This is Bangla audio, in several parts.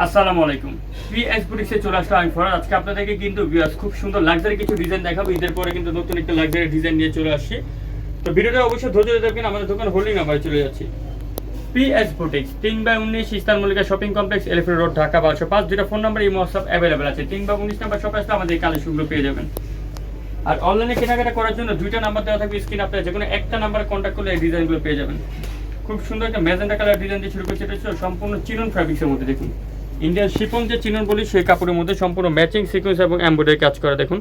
আসসালামু আলাইকুম। পিএস বুটিক্সে চলে আসলাম আমি ফরহাদ। আজকে আপনাদেরকে কিন্তু ভিউয়ার্স খুব সুন্দর লাক্সারি কিছু ডিজাইন দেখাবো। ঈদের পরে কিন্তু নতুন একটা লাক্সারি ডিজাইন নিয়ে চলে আসছি। তো ভিডিওটা অবশ্যই ধৈর্য ধরে দেখবেন। আমাদের দোকান হোল্ডিং নাম্বারে চলে যাচ্ছি। PS boutiques 3/19 Eastern Mallika shopping complex, elephant road, Dhaka 1205। যেটা ফোন নাম্বার এই হোয়াটসঅ্যাপ অ্যাভেলেবেল আছে। 3/19 নাম্বার শপে আসলে আমাদের এই কালেকশনগুলো পেয়ে যাবেন। আর অনলাইনে কেনাকাটা করার জন্য দুইটা নাম্বার দেওয়া থাকবে স্ক্রিনে। আপনারা যে কোনো একটা নাম্বারে কন্ট্যাক্ট করলে এই ডিজাইনগুলো পেয়ে যাবেন। খুব সুন্দর একটা ম্যাজেন্টা কালার ডিজাইন দিয়ে শুরু করছে। এটা হচ্ছে সম্পূর্ণ চিনন ফ্যাব্রিক্সের মধ্যে। দেখুন ইন্ডিয়ান শিফন যে চিনন বলি সেই কাপড়ের মধ্যে সম্পূর্ণ ম্যাচিং সিকোয়েন্স এবং এমব্রয়ডারি কাজ করা। দেখুন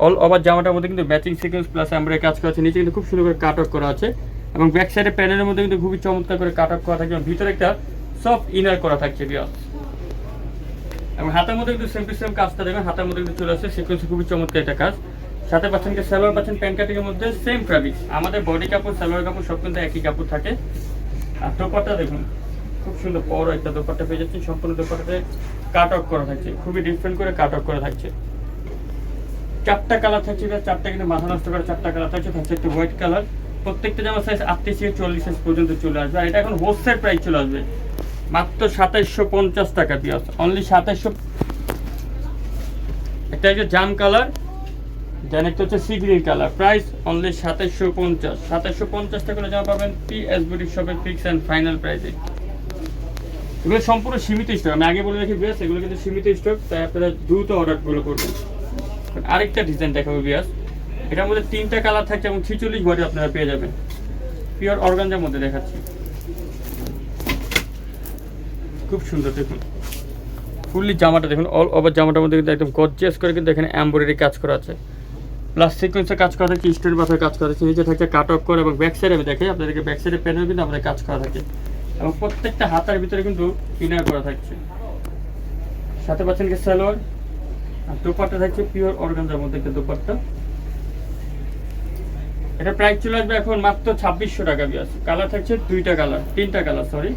অল ওভার জামাটার মধ্যে কিন্তু ম্যাচিং সিকোয়েন্স প্লাস এমব্রয়ডারি কাজ করা আছে। নিচে কিন্তু খুব সুন্দর করে কাট আউট করা আছে এবং ব্যাক সাইডে প্যানেলের মধ্যে কিন্তু খুবই চমৎকার করে কাট আউট করা থাকে এবং ভিতরে একটা সফট ইনার করা থাকছে ভিউয়ার্স। এবং হাতের মধ্যে কিন্তু সেম টু সেম কাজটা দেখবেন। হাতের মধ্যে কিন্তু চলে আসছে সিকোয়েন্স, খুবই চমৎকার একটা কাজ। সাথে পাচ্ছেন কি সালোয়ার পাচ্ছেন প্যান্ট কাটিং এর মধ্যে সেম ফ্যাব্রিক্স। আমাদের বডি কাপড় সালোয়ার কাপড় সব কিন্তু একই কাপড় থাকে। আর দোপাট্টা দেখুন খুব সুন্দর বড় একটা দোপাট্টা পেয়ে যাচ্ছেন। সম্পূর্ণ দোপাট্টাতে কাট আউট করা থাকছে, খুবই ডিফারেন্ট করে কাট আউট করা থাকছে। চারটা কালার থাকছে, চারটা কিন্তু মাথা নষ্ট করে চারটা কালার থাকছে। থাকছে একটা হোয়াইট কালার। প্রত্যেকটা জামার সাইজ 38 থেকে 40 সাইজ পর্যন্ত চলে আসবে। আর এটা এখন হোলসেল প্রাইস চলে আসবে মাত্র 2750 টাকা পিস, অনলি 2700। একটা হচ্ছে জাম কালার, দেন একটা হচ্ছে sea green colour, price only 2750। 2750 টাকা জামা পাবেন পিএস বুটিক শপের ফিক্স অ্যান্ড ফাইনাল প্রাইসে। এগুলো সম্পূর্ণ সীমিত স্টক, আমি আগে বলে রাখি বিয়াস, এগুলো কিন্তু সীমিত স্টক, তাই আপনারা দ্রুত অর্ডারগুলো করবেন। আরেকটা ডিজাইন দেখাবো বিয়াস, এটার মধ্যে 3টা কালার থাকছে এবং 46 বডি আপনারা পেয়ে যাবেন। পিওর অর্গানজার মধ্যে দেখাচ্ছি, খুব সুন্দর। দেখুন ফুললি জামাটা দেখুন, অল ওভার জামাটার মধ্যে কিন্তু একদম গর্জিয়াস করে কিন্তু এখানে এমব্রয়ডারি কাজ করা আছে, প্লাস সিকোয়েন্সের কাজ করা থাকে, স্টোনের পাথরের কাজ করা থাকে। নিচে থাকছে কাট অফ করে এবং ব্যাক সাইডে আমি দেখাই আপনাদেরকে, ব্যাক সাইডে প্যানেল কিন্তু আমাদের কাজ করা থাকে এবং প্রত্যেকটা হাতার ভিতরে কিন্তু ইনার করা থাকছে। সাথে পাচ্ছেন কি সালোয়ার, আর দোপাট্টা থাকছে পিওর অর্গানজার মধ্যে একটা দোপাট্টা। এটা প্রাইস চলে আসবে এখন মাত্র 2600 টাকা বিয়াস। কালার থাকছে 3টা কালার, সরি,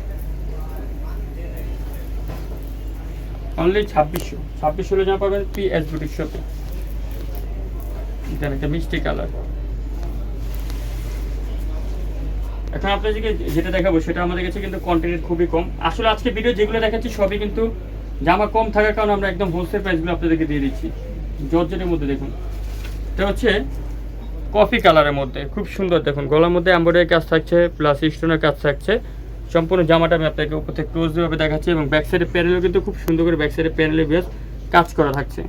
অনলি 2600 জামা পাবেন পিএস বুটিক শপে। এটা একটা মিষ্টি কালার। এখন আপনাদেরকে যেটা দেখাবো সেটা আমাদের কাছে কিন্তু কন্টেন্ট খুবই কম। আসলে আজকে ভিডিও যেগুলো দেখাচ্ছি সবই কিন্তু জামা কম থাকার কারণে আমরা একদম হোলসেল প্রাইসগুলো আপনাদেরকে দিয়ে দিচ্ছি। জর্জেটের মধ্যে দেখুন, এটা হচ্ছে কফি কালারের মধ্যে, খুব সুন্দর। দেখুন গলার মধ্যে এমব্রয়ডারি কাজ থাকছে প্লাস স্টোনের কাজ থাকছে। সম্পূর্ণ জামাটা আমি আপনাকে উপর থেকে ক্লোজভাবে দেখাচ্ছি এবং ব্যাক সাইডের প্যানেলও কিন্তু খুব সুন্দর করে ব্যাক সাইডের প্যানেলে বেশ কাজ করা থাকছে।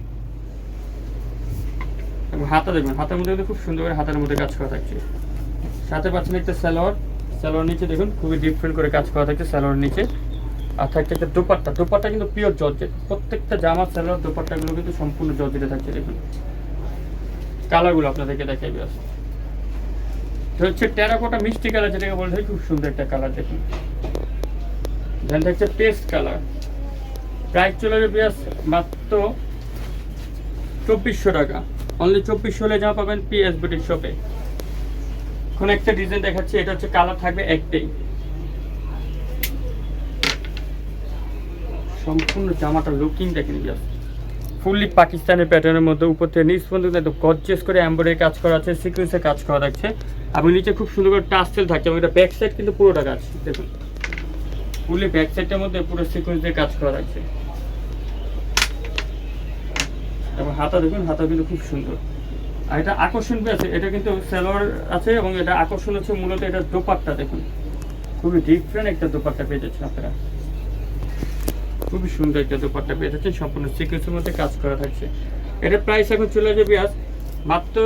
এবং হাতা দেখবেন, হাতের মধ্যে কিন্তু খুব সুন্দর করে হাতের মধ্যে কাজ করা থাকছে। সাথে পাচ্ছেন একটা সালোয়ার নিচে দেখুন খুবই ডিফারেন্ট করে কাজ করা থাকছে সালোয়ার নিচে। আর থাকছে একটা দোপাট্টা কিন্তু পিওর জর্জেট। প্রত্যেকটা জামা সালোয়ার দোপাট্টাগুলো কিন্তু সম্পূর্ণ জর্জেটে থাকছে। দেখুন কালারগুলো আপনাদেরকে দেখাই বেশ, হচ্ছে টেরাকোটা মিষ্টি কালার যেটাকে বলা হয়, খুব সুন্দর একটা কালার। দেখুন দেন থাকছে পেস্ট কালার। প্রাইস চলে যাবে বেশ মাত্র 2400 টাকা, অনলি 2400 হলে জামা পাবেন পিএস বুটিক শপে। এখন একটা ডিজাইন দেখাচ্ছি, এটা হচ্ছে কালার থাকবে একটাই। সম্পূর্ণ জামাটা লুকিং দেখেন বেশ, ফুললি পাকিস্তানি প্যাটার্নের মধ্যে উপর থেকে নিচ পর্যন্ত একদম গর্জিয়াস করে এমব্রয়ডারি কাজ করা আছে, সিকোয়েন্সে কাজ করা থাকছে এবং নিচে খুব সুন্দর করে টাসেল থাকছে এবং এটা ব্যাক সাইড কিন্তু পুরোটা কাজ। দেখুন ফুললি ব্যাক সাইডটার মধ্যে পুরো সিকোয়েন্স দিয়ে কাজ করা থাকছে এবং হাতা দেখুন, হাতা কিন্তু খুব সুন্দর। আর এটা আকর্ষণ আছে, এটা কিন্তু সালোয়ার আছে এবং এটা আকর্ষণ হচ্ছে মূলত এটা দোপাট্টা। দেখুন খুবই ডিফারেন্ট একটা দোপাট্টা পেয়ে যাচ্ছেন আপনারা, খুবই সুন্দর একটা দোপাট্টা পেয়ে যাচ্ছেন, সম্পূর্ণ সিকোয়েন্সের মধ্যে কাজ করা থাকছে। এটার প্রাইস এখন চলে যাবে আজ মাত্র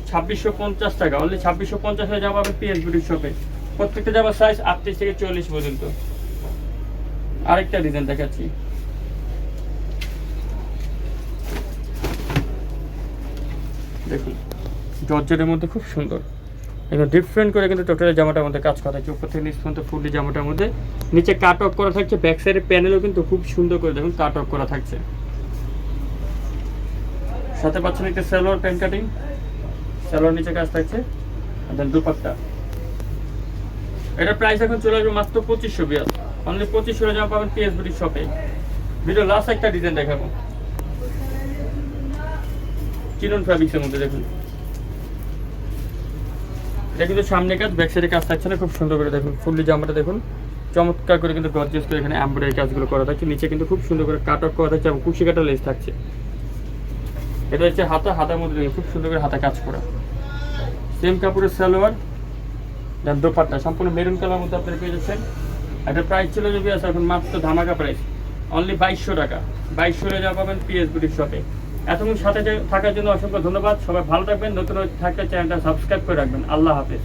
2650 টাকা, অনলি 2650 হয়ে যাবে আপনি পিএস বুটিক শপে। প্রত্যেকটা জামার সাইজ 38 থেকে 40 পর্যন্ত। আরেকটা ডিজাইন দেখাচ্ছি, দেখুন জর্জেটের মধ্যে খুব সুন্দর, একদম ডিফারেন্ট করে কিন্তু টোটাল জামাটার মধ্যে কাজ করা থাকছে। উপর থেকে নিচ পর্যন্ত ফুললি জামাটার মধ্যে নিচে কাট অফ করা থাকছে, ব্যাক সাইডের প্যানেলও কিন্তু খুব সুন্দর করে দেখুন কাট অফ করা থাকছে। সাথে পাচ্ছেন একটা সালোয়ার প্যান্ট কাটিং, সালোয়ার নিচে কাজ থাকছে, আর দেন দুপাট্টা। এটার প্রাইস এখন চলে আসবে মাত্র 2500 বিয়াস, অনলি 2500 জামা পাবেন পিএস বুটিক শপে। ভিডিও লাস্ট একটা ডিজাইন দেখাবো চিনন ফ্যাব্রিক্সের মধ্যে। দেখুন এটা কিন্তু সামনে কাজ, ব্যাক সাইডে কাজ থাকছে না, খুব সুন্দর করে দেখুন ফুললি জামাটা দেখুন চমৎকার করে কিন্তু গর্জিয়াস করে এখানে এমব্রয়ডারি কাজগুলো করা থাকছে। নিচে কিন্তু খুব সুন্দর করে কাটওয়ার্ক করা থাকছে এবং কুশি কাটা লেস থাকছে। এটা হচ্ছে হাতার মধ্যে খুব সুন্দর করে হাতা কাজ করা। সেম কাপড়ের সালোয়ার দেন দোপাট্টা সম্পূর্ণ মেরুন কালার মধ্যে আপনারা পেয়ে যাচ্ছেন। একটা প্রাইস ছিল যদি আছে এখন মাত্র ধামাকা প্রাইস, অনলি 2200 টাকা। 2200 যা পাবেন পিএস বুটিক শপে। এতক্ষণ সাথে থাকার জন্য অসংখ্য ধন্যবাদ। সবাই ভালো থাকবেন। নতুন থাকলে চ্যানেলটা সাবস্ক্রাইব করে রাখবেন। আল্লাহ হাফেজ।